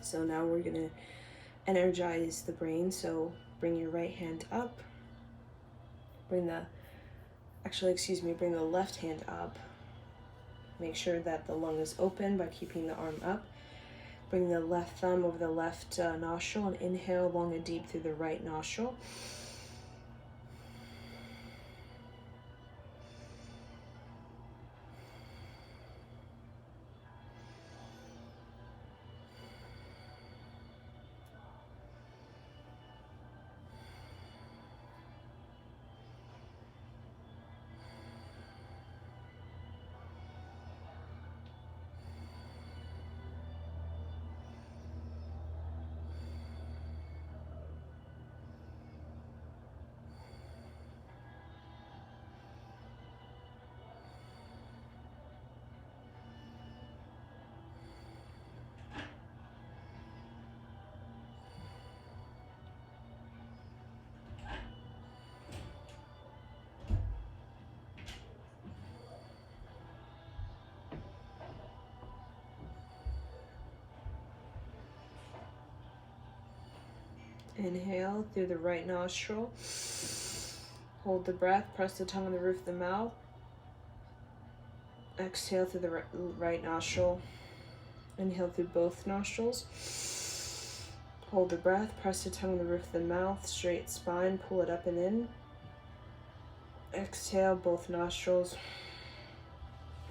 So now we're gonna energize the brain. So bring your right hand up, bring the left hand up. Make sure that the lung is open by keeping the arm up. Bring the left thumb over the left nostril and inhale long and deep through the right nostril. Inhale through the right nostril. Hold the breath. Press the tongue on the roof of the mouth. Exhale through the right nostril. Inhale through both nostrils. Hold the breath. Press the tongue on the roof of the mouth. Straight spine. Pull it up and in. Exhale both nostrils.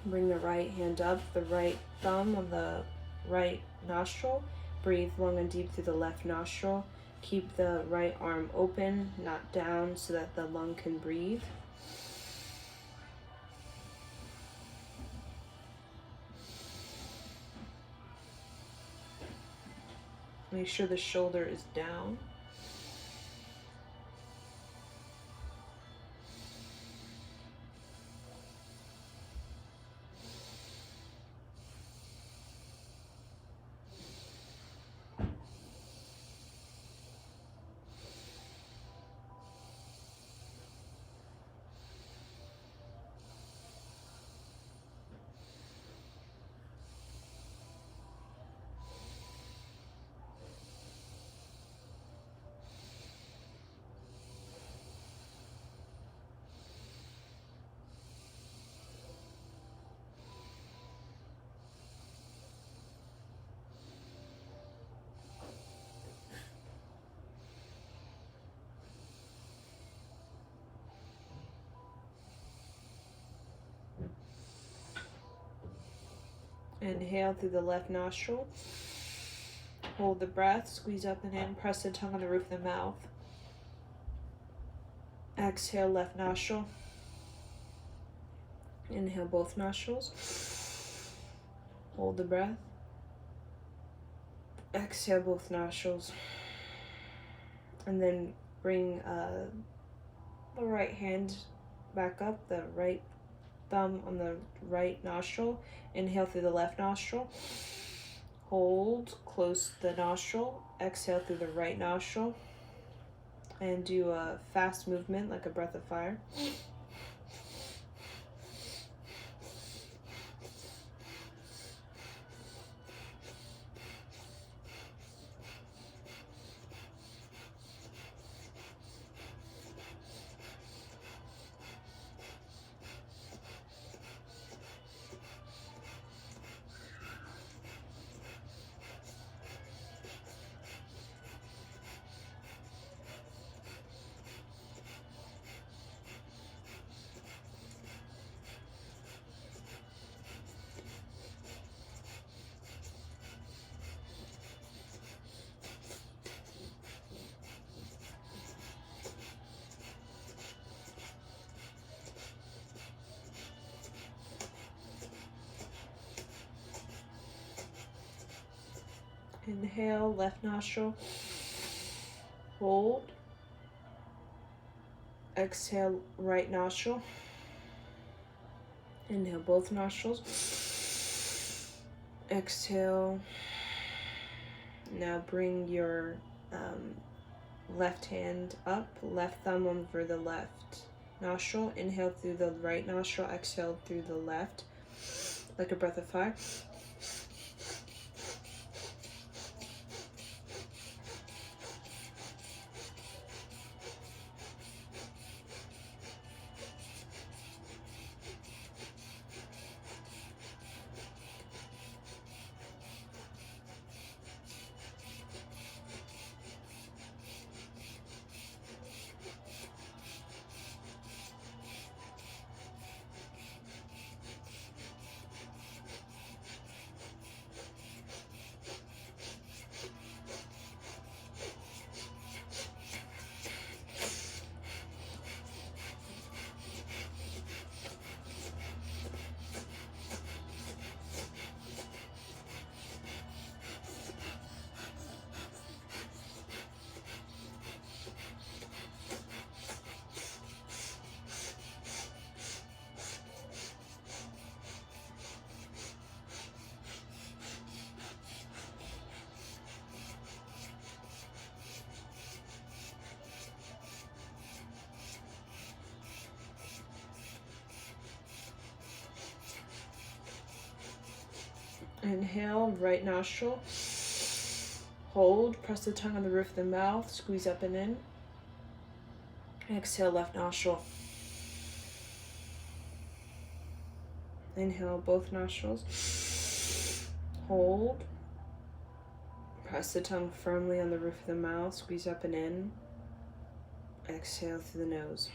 Bring the right hand up. The right thumb on the right nostril. Breathe long and deep through the left nostril. Keep the right arm open, not down, so that the lung can breathe. Make sure the shoulder is down. Inhale through the left nostril. Hold the breath, squeeze up and in, press the tongue on the roof of the mouth. Exhale, left nostril. Inhale both nostrils. Hold the breath. Exhale both nostrils. And then bring the right hand back up, the right thumb on the right nostril. Inhale through the left nostril. Hold, close the nostril. Exhale through the right nostril. And do a fast movement like a breath of fire. Inhale, left nostril. Hold. Exhale, right nostril. Inhale, both nostrils. Exhale. Now bring your left hand up, left thumb over the left nostril. Inhale through the right nostril, exhale through the left, like a breath of fire. Inhale, right nostril. Hold. Press the tongue on the roof of the mouth. Squeeze up and in. Exhale, left nostril. Inhale, both nostrils. Hold. Press the tongue firmly on the roof of the mouth. Squeeze up and in. Exhale through the nose.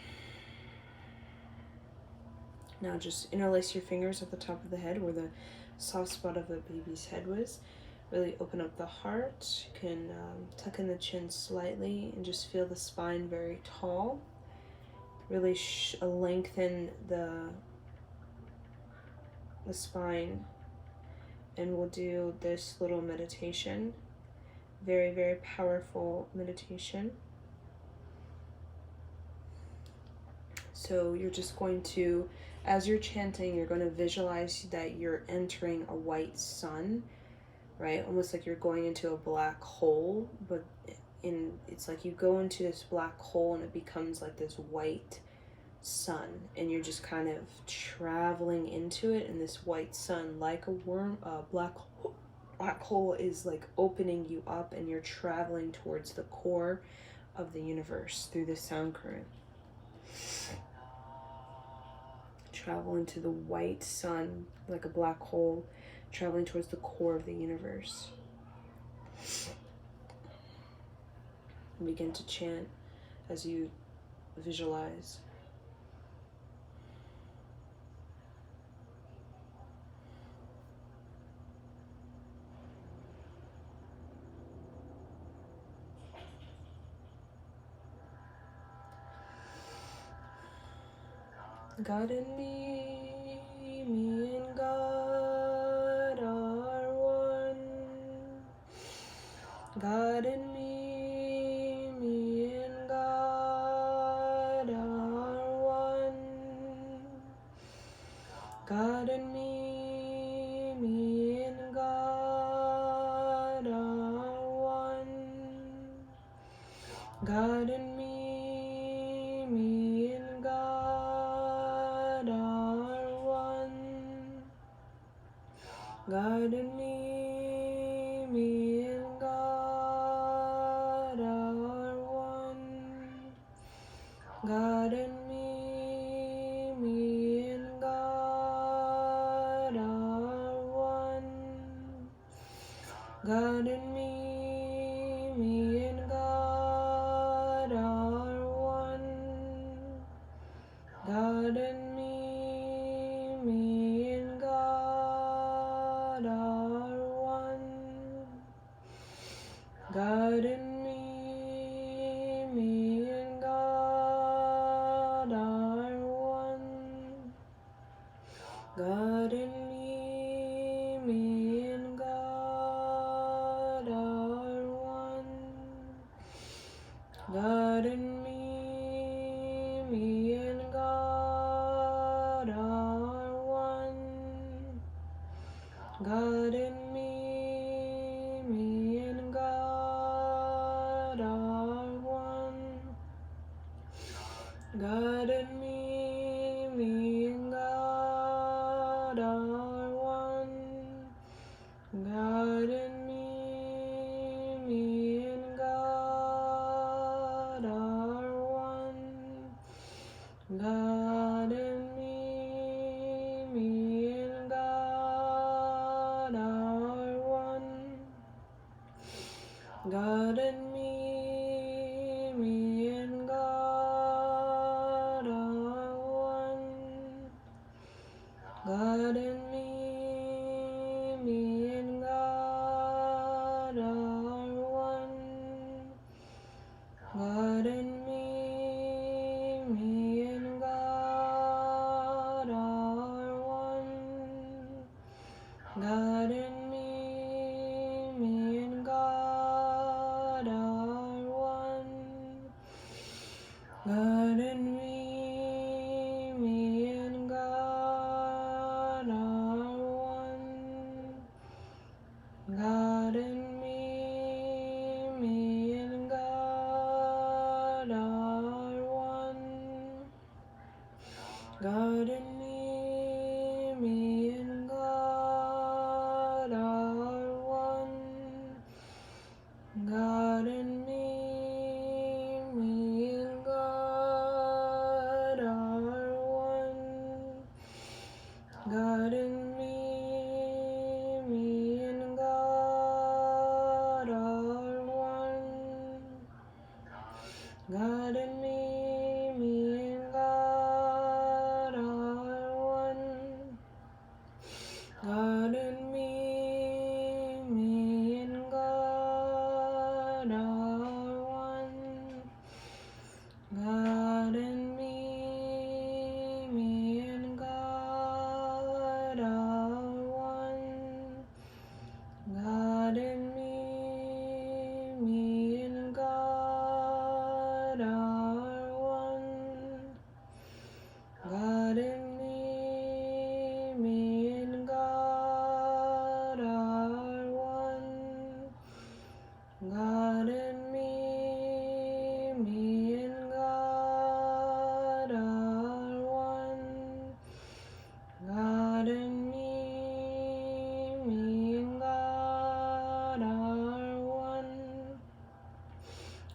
Now just interlace your fingers at the top of the head where the soft spot of the baby's head was. Really open up the heart. You can tuck in the chin slightly and just feel the spine very tall. Really lengthen the spine. And we'll do this little meditation. Very, very powerful meditation. So you're just going to, as you're chanting, you're going to visualize that you're entering a white sun, right? Almost like you're going into a black hole, but it's like you go into this black hole and it becomes like this white sun, and you're just kind of traveling into it, and this white sun, like a worm, black hole is like opening you up, and you're traveling towards the core of the universe through the sound current. Travel into the white sun like a black hole, traveling towards the core of the universe. And begin to chant as you visualize. God and me and God are one. God and me and God are one. God and me and God are one. God and me and God are one. God and me and God are one. God and me and God are one. God and me and God are one. God and me and God are one. God and me and God are one. God and me and God are one. God and me and God are one. God and me and God are one. God and me and God are one. God and me and God are one. God and me and God are one. God and me and God are one. God and me and God are one. God and me and God are one. God and me and God are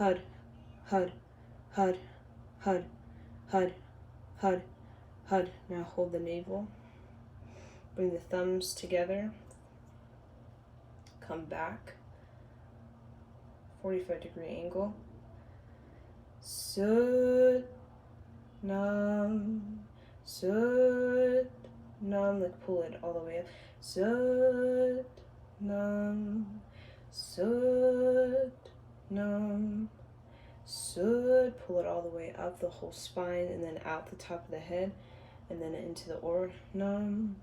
hud, hud, hud, hud, hud, hud, hud. Now hold the navel. Bring the thumbs together. Come back. 45-degree angle. Sut Nam. Sut Nam. Like pull it all the way up. Sut Nam. Sut Nam. Sut. Pull it all the way up the whole spine and then out the top of the head and then into the aura. Nam.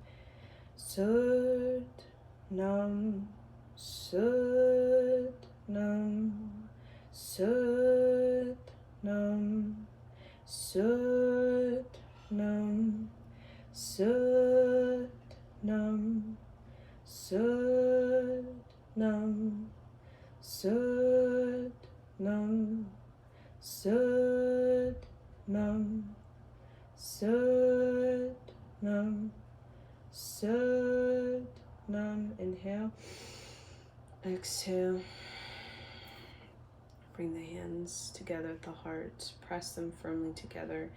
Sut Nam. Sut Nam. Sut Nam. Sut Nam. Sut Nam. Sut Nam. Sut Nam. Sut Nam. Sut Nam. Sut Nam. Inhale. Exhale. Bring the hands together at the heart. Press them firmly together.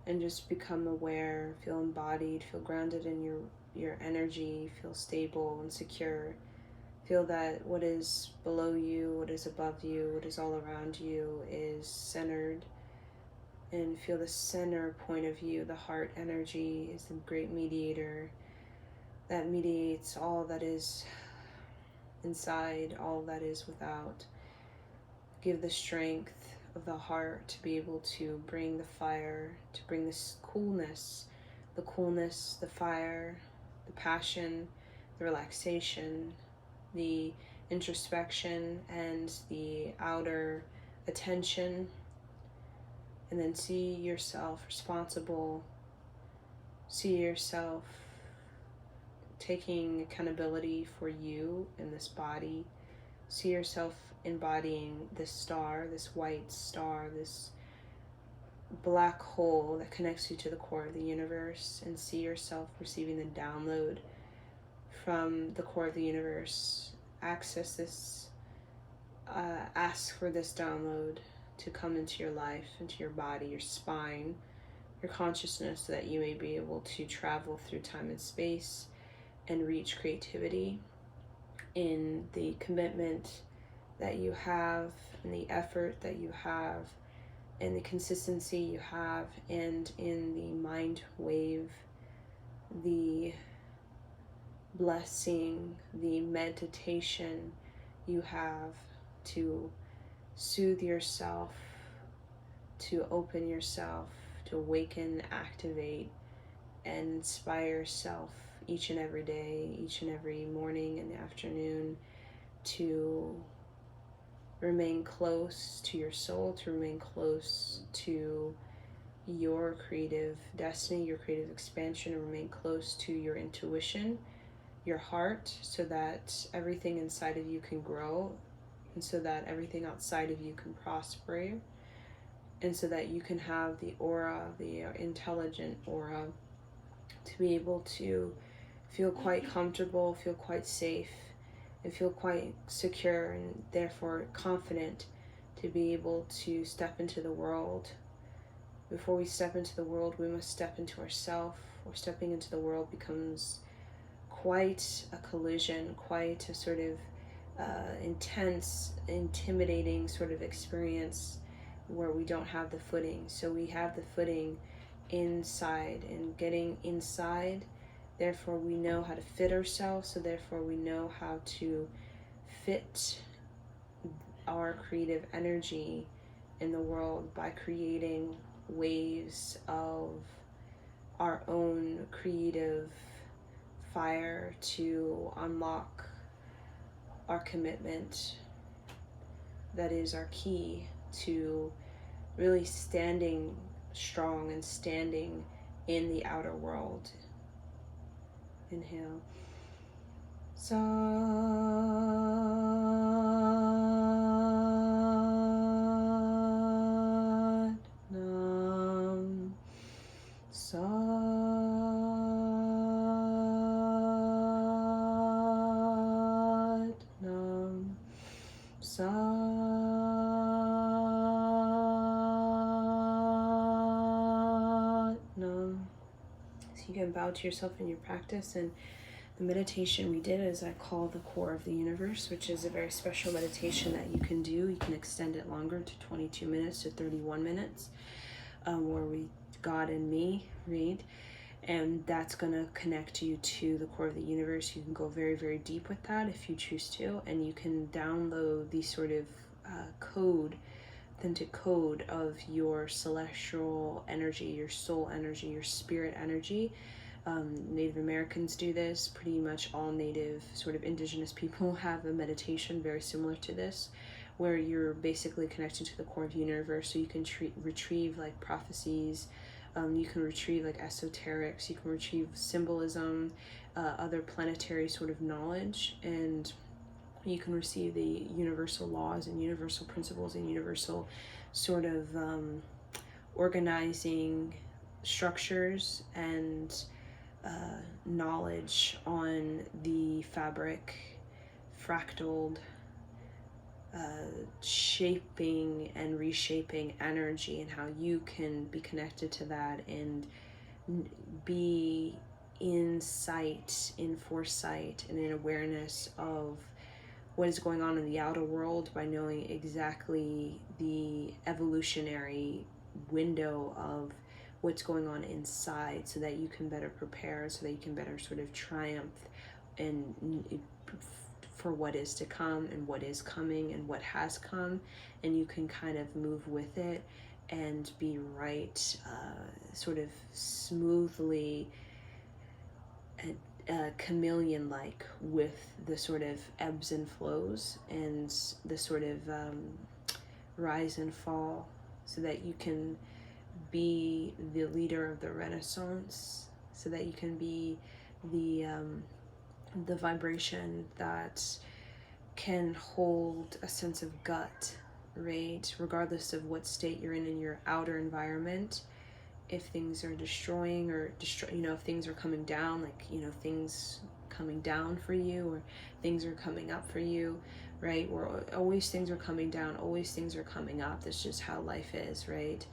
And just become aware. Feel embodied. Feel grounded in your energy. Feel stable and secure. Feel that what is below you, what is above you, what is all around you is centered. And feel the center point of view. The heart energy is the great mediator that mediates all that is inside, all that is without. Give the strength of the heart to be able to bring the fire, to bring this coolness, the fire, the passion, the relaxation, the introspection, and the outer attention. And then see yourself responsible, see yourself taking accountability for you in this body. See yourself embodying this star, this white star, this black hole that connects you to the core of the universe, and see yourself receiving the download from the core of the universe. Access this, ask for this download to come into your life, into your body, your spine, your consciousness, so that you may be able to travel through time and space and reach creativity in the commitment that you have, and the effort that you have, and the consistency you have, and in the mind wave, the blessing, the meditation you have to soothe yourself, to open yourself, to awaken, activate, and inspire yourself each and every day, each and every morning and afternoon, to remain close to your soul, to remain close to your creative destiny, your creative expansion, and remain close to your intuition, your heart, so that everything inside of you can grow, and so that everything outside of you can prosper, and so that you can have the aura, the intelligent aura, to be able to feel quite comfortable, feel quite safe, and feel quite secure, and therefore confident to be able to step into the world. Before we step into the world, we must step into ourselves, or stepping into the world becomes quite a collision, quite a sort of intense, intimidating sort of experience where we don't have the footing. So we have the footing inside, and getting inside, therefore we know how to fit ourselves, so therefore we know how to fit our creative energy in the world by creating waves of our own creative fire to unlock our commitment. That is our key to really standing strong and standing in the outer world. Inhale. Sat Nam. Sat Nam. Sat You can bow to yourself in your practice. And the meditation we did is I call the core of the universe, which is a very special meditation that you can do. You can extend it longer to 22 minutes to 31 minutes, where we, God and me, read. And that's going to connect you to the core of the universe. You can go very, very deep with that if you choose to. And you can download the sort of authentic code of your celestial energy, your soul energy, your spirit energy. Native Americans do this. Pretty much all native sort of indigenous people have a meditation very similar to this, where you're basically connected to the core of the universe. So you can retrieve like prophecies, you can retrieve like esoterics, you can retrieve symbolism, other planetary sort of knowledge, and you can receive the universal laws and universal principles and universal sort of organizing structures and knowledge on the fabric, fractaled, shaping and reshaping energy, and how you can be connected to that and be in sight, in foresight, and in awareness of what is going on in the outer world by knowing exactly the evolutionary window of what's going on inside, so that you can better prepare, so that you can better sort of triumph and for what is to come and what is coming and what has come, and you can kind of move with it and be right, sort of smoothly chameleon-like with the sort of ebbs and flows and the sort of rise and fall, so that you can be the leader of the Renaissance, so that you can be the vibration that can hold a sense of gut, right? Regardless of what state you're in your outer environment, if things are destroying or if things are coming down, like, things coming down for you, or things are coming up for you, right? Or always things are coming down, always things are coming up. That's just how life is, right?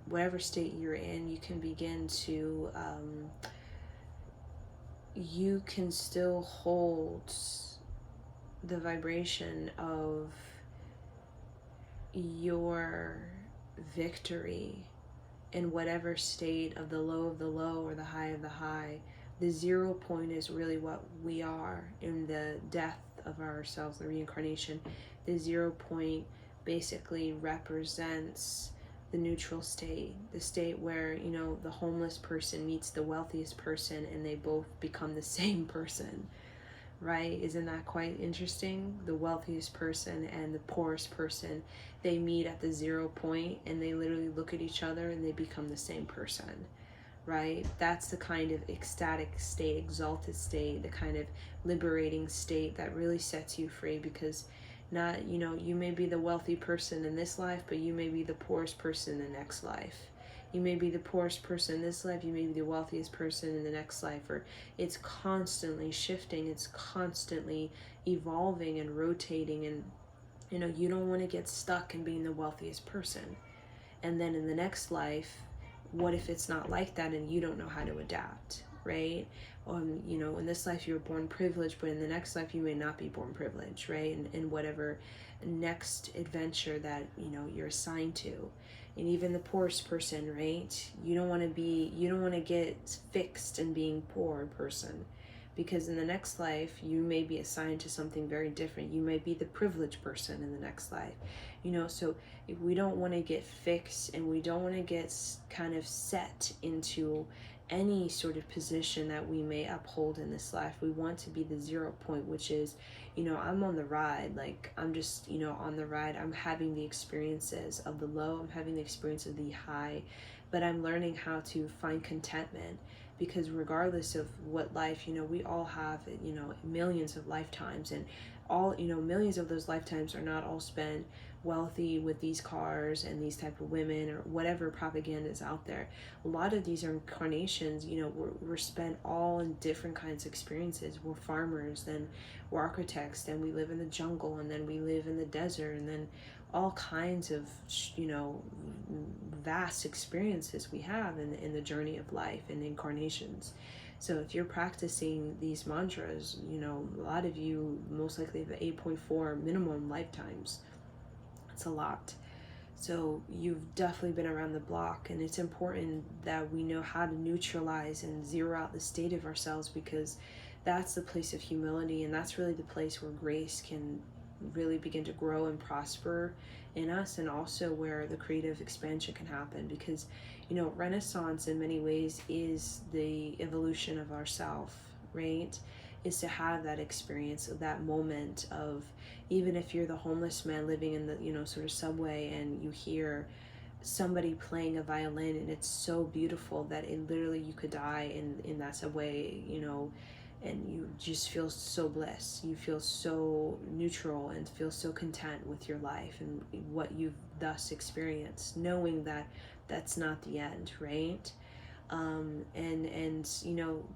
Whatever state you're in, you can begin to, you can still hold the vibration of your victory in whatever state of the low or the high of the high. The 0 point is really what we are in the death of ourselves, the reincarnation. The 0 point basically represents the neutral state, the state where, the homeless person meets the wealthiest person and they both become the same person, right? Isn't that quite interesting? The wealthiest person and the poorest person, they meet at the 0 point and they literally look at each other and they become the same person, right? That's the kind of ecstatic state, exalted state, the kind of liberating state that really sets you free, because not, you may be the wealthy person in this life, but you may be the poorest person in the next life. You may be the poorest person in this life, you may be the wealthiest person in the next life, or it's constantly shifting, it's constantly evolving and rotating, and you don't want to get stuck in being the wealthiest person. And then in the next life, what if it's not like that and you don't know how to adapt, right? In this life you were born privileged, but in the next life you may not be born privileged, right? In whatever next adventure that you're assigned to. And even the poorest person, right? You don't want to get fixed in being poor person, because in the next life you may be assigned to something very different. You may be the privileged person in the next life, so if we don't want to get fixed, and we don't want to get kind of set into any sort of position that we may uphold in this life. We want to be the 0 point, which is, I'm on the ride, like I'm just, on the ride. I'm having the experiences of the low, I'm having the experience of the high, but I'm learning how to find contentment, because regardless of what life, we all have, millions of lifetimes, and all, millions of those lifetimes are not all spent wealthy with these cars and these type of women or whatever propaganda is out there. A lot of these incarnations, we're spent all in different kinds of experiences. We're farmers, then we're architects, then we live in the jungle, and then we live in the desert, and then all kinds of vast experiences we have in the journey of life and incarnations. So if you're practicing these mantras, a lot of you most likely have 8.4 minimum lifetimes. It's a lot. So you've definitely been around the block, and it's important that we know how to neutralize and zero out the state of ourselves, because that's the place of humility, and that's really the place where grace can really begin to grow and prosper in us, and also where the creative expansion can happen. Because Renaissance in many ways is the evolution of ourself, right? Is to have that experience of that moment of, even if you're the homeless man living in the sort of subway, and you hear somebody playing a violin, and it's so beautiful that it literally, you could die in that subway, and you just feel so blessed. You feel so neutral and feel so content with your life and what you've thus experienced, knowing that that's not the end, right? And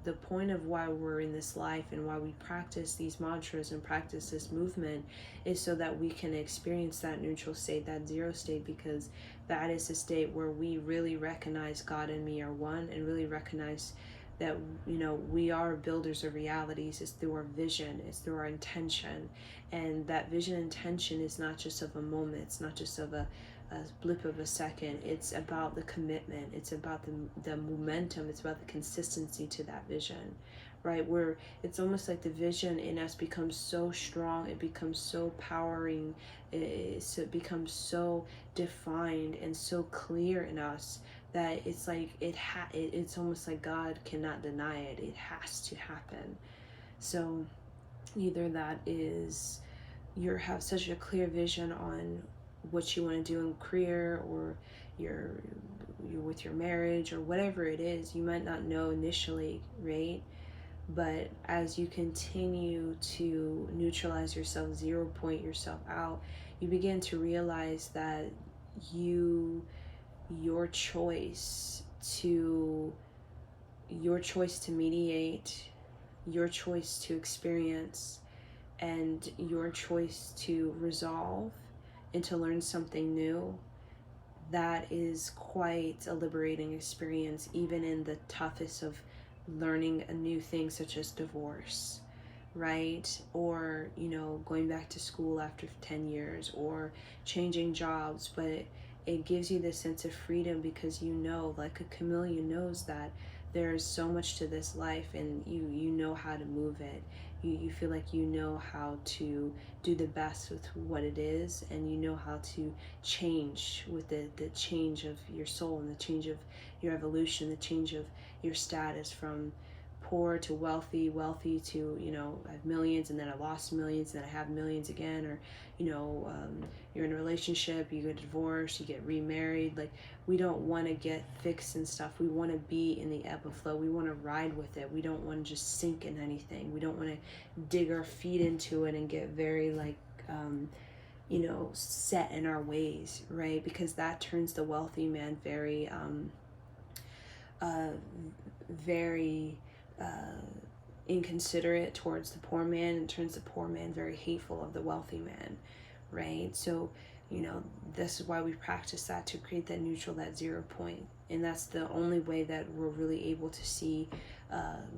the point of why we're in this life and why we practice these mantras and practice this movement is so that we can experience that neutral state, that zero state, because that is a state where we really recognize God and me are one, and really recognize that we are builders of realities. It's through our vision, it's through our intention, and that vision and intention is not just of a moment, it's not just of a blip of a second. It's about the commitment, it's about the momentum, it's about the consistency to that vision, right? Where it's almost like the vision in us becomes so strong, it becomes so powering, it becomes so defined and so clear in us that it's like it's almost like God cannot deny it. It has to happen. So either that is you have such a clear vision on what you want to do in career, or you're with your marriage, or whatever it is. You might not know initially, right? But as you continue to neutralize yourself, 0 point yourself out, you begin to realize that your choice to mediate, your choice to experience, and your choice to resolve and to learn something new, that is quite a liberating experience, even in the toughest of learning a new thing, such as divorce, right? Or going back to school after 10 years, or changing jobs. But it gives you this sense of freedom, because like a chameleon knows that there's so much to this life, and you know how to move it. You feel like you know how to do the best with what it is, and you know how to change with the change of your soul, and the change of your evolution, the change of your status from poor to wealthy to I have millions, and then I lost millions, and then I have millions again. Or you're in a relationship, you get divorced, you get remarried. Like, we don't want to get fixed and stuff. We want to be in the ebb and flow. We want to ride with it. We don't want to just sink in anything. We don't want to dig our feet into it and get very set in our ways, right? Because that turns the wealthy man very inconsiderate towards the poor man, and turns the poor man very hateful of the wealthy man, right? So this is why we practice that, to create that neutral, that 0 point. And that's the only way that we're really able to see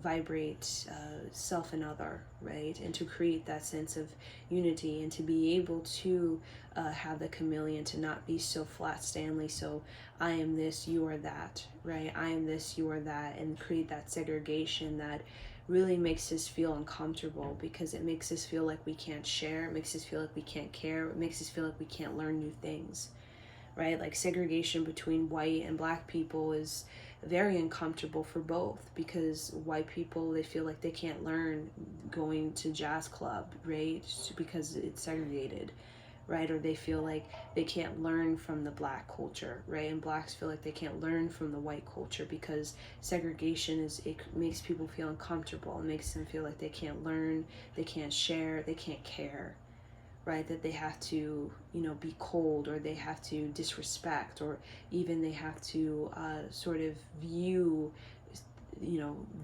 vibrate self and other, right? And to create that sense of unity, and to be able to have the chameleon, to not be so flat Stanley, so I am this, you are that, right? I am this, you are that, and create that segregation that really makes us feel uncomfortable, because it makes us feel like we can't share, it makes us feel like we can't care, it makes us feel like we can't learn new things, right? Like, segregation between white and black people is very uncomfortable for both, because white people, they feel like they can't learn going to jazz club, right? Because it's segregated, right? Or they feel like they can't learn from the black culture, right? And blacks feel like they can't learn from the white culture because segregation it makes people feel uncomfortable. It makes them feel like they can't learn, they can't share, they can't care, right? That they have to, be cold, or they have to disrespect, or even they have to sort of view,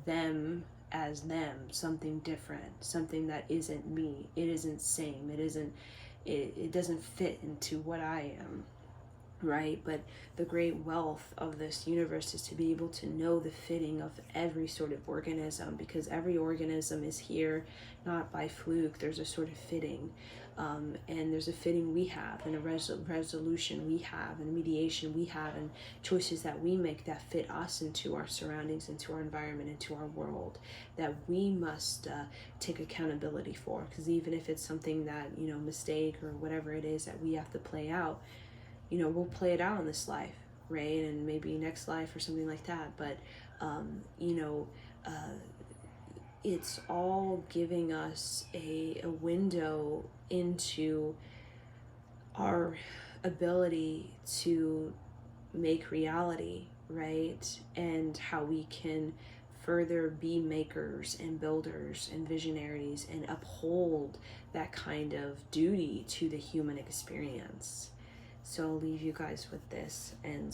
them as them, something different, something that isn't me. It isn't same. It doesn't fit into what I am, right? But the great wealth of this universe is to be able to know the fitting of every sort of organism, because every organism is here not by fluke. There's a sort of fitting, and there's a fitting we have, and a resolution we have, and a mediation we have, and choices that we make that fit us into our surroundings, into our environment, into our world, that we must take accountability for. Because even if it's something that, mistake or whatever it is that we have to play out, we'll play it out in this life, right? And maybe next life or something like that. But, it's all giving us a window into our ability to make reality, right? And how we can further be makers and builders and visionaries and uphold that kind of duty to the human experience. So I'll leave you guys with this, and